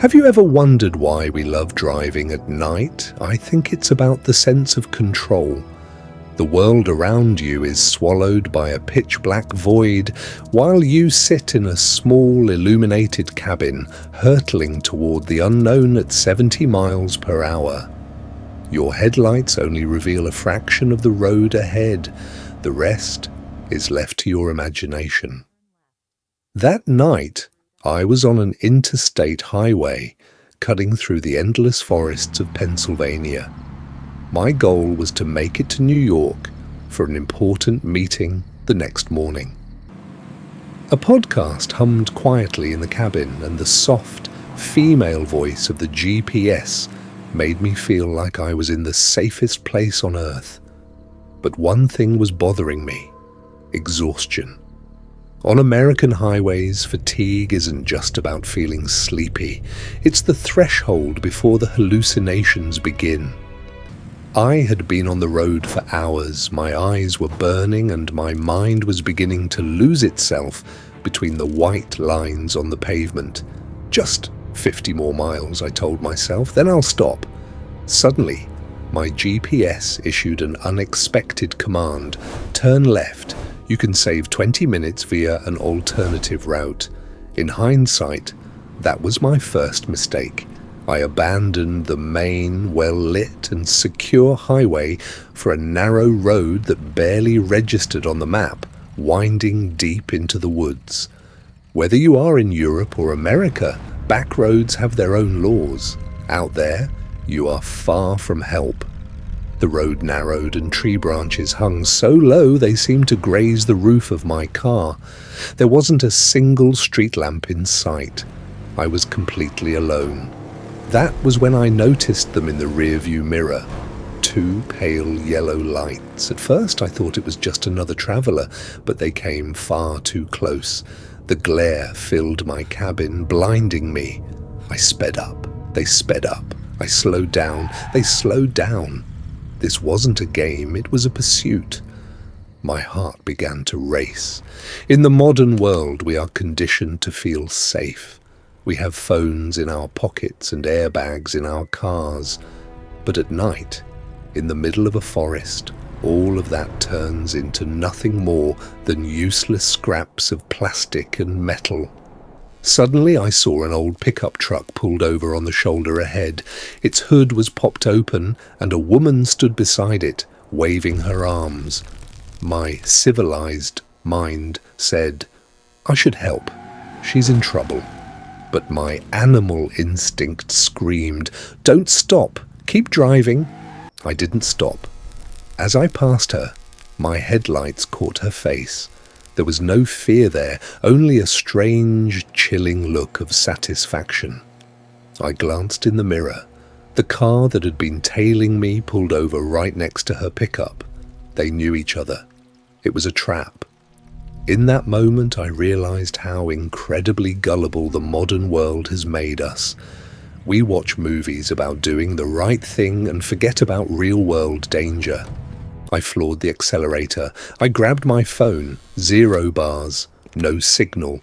Have you ever wondered why we love driving at night? I think it's about the sense of control. The world around you is swallowed by a pitch-black void, while you sit in a small, illuminated cabin, hurtling toward the unknown at 70 miles per hour. Your headlights only reveal a fraction of the road ahead. The rest is left to your imagination. That night, I was on an interstate highway, cutting through the endless forests of Pennsylvania. My goal was to make it to New York for an important meeting the next morning. A podcast hummed quietly in the cabin, and the soft, female voice of the GPS made me feel like I was in the safest place on earth. But one thing was bothering me: exhaustion. On American highways, fatigue isn't just about feeling sleepy. It's the threshold before the hallucinations begin. I had been on the road for hours. My eyes were burning and my mind was beginning to lose itself between the white lines on the pavement. Just 50 more miles, I told myself, then I'll stop. Suddenly, my GPS issued an unexpected command: turn left. You can save 20 minutes via an alternative route. In hindsight, that was my first mistake. I abandoned the main, well-lit and secure highway for a narrow road that barely registered on the map, winding deep into the woods. Whether you are in Europe or America, back roads have their own laws. Out there, you are far from help. The road narrowed and tree branches hung so low they seemed to graze the roof of my car. There wasn't a single street lamp in sight. I was completely alone. That was when I noticed them in the rearview mirror. Two pale yellow lights. At first I thought it was just another traveller, but they came far too close. The glare filled my cabin, blinding me. I sped up. They sped up. I slowed down. They slowed down. This wasn't a game, it was a pursuit. My heart began to race. In the modern world, we are conditioned to feel safe. We have phones in our pockets and airbags in our cars. But at night, in the middle of a forest, all of that turns into nothing more than useless scraps of plastic and metal. Suddenly I saw an old pickup truck pulled over on the shoulder ahead. Its hood was popped open and a woman stood beside it, waving her arms. My civilized mind said, I should help. She's in trouble. But my animal instinct screamed, don't stop, keep driving. I didn't stop. As I passed her, my headlights caught her face. There was no fear there, only a strange, chilling look of satisfaction. I glanced in the mirror. The car that had been tailing me pulled over right next to her pickup. They knew each other. It was a trap. In that moment, I realized how incredibly gullible the modern world has made us. We watch movies about doing the right thing and forget about real-world danger. I floored the accelerator. I grabbed my phone. 0 bars. No signal.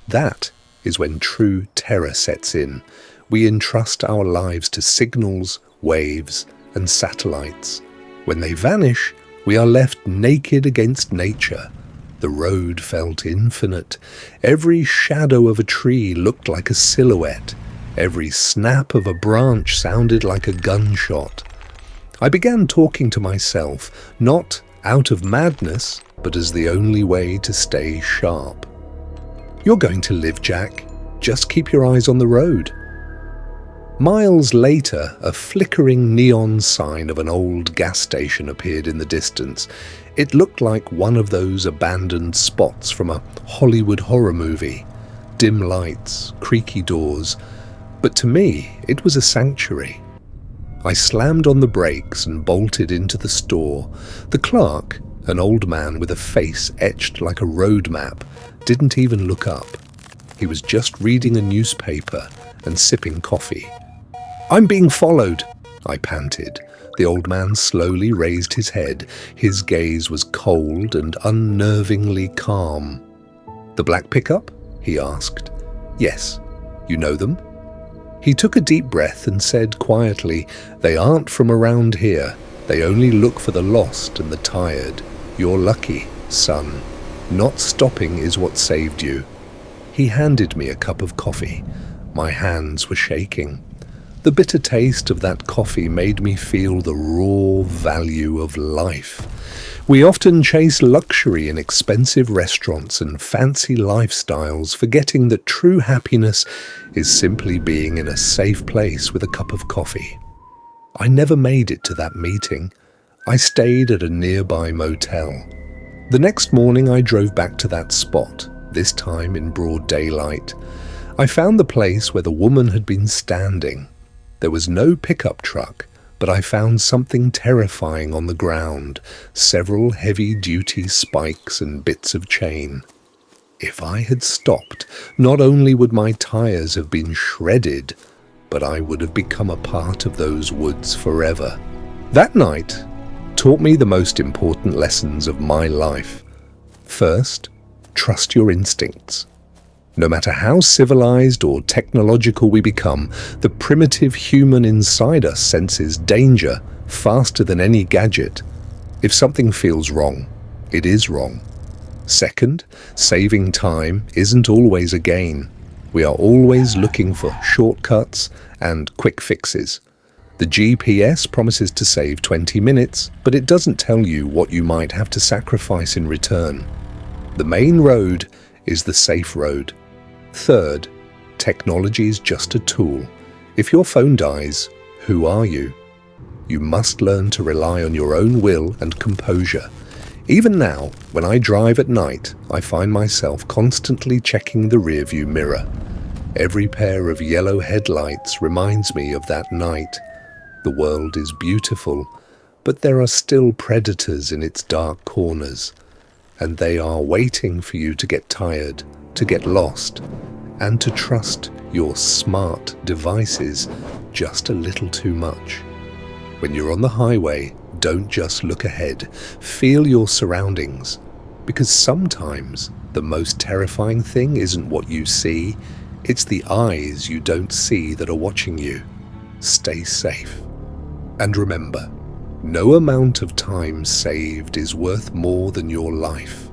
That is when true terror sets in. We entrust our lives to signals, waves, and satellites. When they vanish, we are left naked against nature. The road felt infinite. Every shadow of a tree looked like a silhouette. Every snap of a branch sounded like a gunshot. I began talking to myself, not out of madness, but as the only way to stay sharp. You're going to live, Jack. Just keep your eyes on the road. Miles later, a flickering neon sign of an old gas station appeared in the distance. It looked like one of those abandoned spots from a Hollywood horror movie. Dim lights, creaky doors. But to me, it was a sanctuary. I slammed on the brakes and bolted into the store. The clerk, an old man with a face etched like a road map, didn't even look up. He was just reading a newspaper and sipping coffee. I'm being followed, I panted. The old man slowly raised his head. His gaze was cold and unnervingly calm. The black pickup? He asked. Yes. You know them? He took a deep breath and said quietly, "They aren't from around here. They only look for the lost and the tired. You're lucky, son. Not stopping is what saved you." He handed me a cup of coffee. My hands were shaking. The bitter taste of that coffee made me feel the raw value of life. We often chase luxury in expensive restaurants and fancy lifestyles, forgetting that true happiness is simply being in a safe place with a cup of coffee. I never made it to that meeting. I stayed at a nearby motel. The next morning I drove back to that spot, this time in broad daylight. I found the place where the woman had been standing. There was no pickup truck, but I found something terrifying on the ground, several heavy-duty spikes and bits of chain. If I had stopped, not only would my tires have been shredded, but I would have become a part of those woods forever. That night taught me the most important lessons of my life. First, trust your instincts. No matter how civilized or technological we become, the primitive human inside us senses danger faster than any gadget. If something feels wrong, it is wrong. Second, saving time isn't always a gain. We are always looking for shortcuts and quick fixes. The GPS promises to save 20 minutes, but it doesn't tell you what you might have to sacrifice in return. The main road is the safe road. Third, technology is just a tool. If your phone dies, who are you? You must learn to rely on your own will and composure. Even now, when I drive at night, I find myself constantly checking the rearview mirror. Every pair of yellow headlights reminds me of that night. The world is beautiful, but there are still predators in its dark corners, and they are waiting for you to get tired, to get lost, and to trust your smart devices just a little too much. When you're on the highway, don't just look ahead, feel your surroundings, because sometimes the most terrifying thing isn't what you see, it's the eyes you don't see that are watching you. Stay safe. And remember, no amount of time saved is worth more than your life.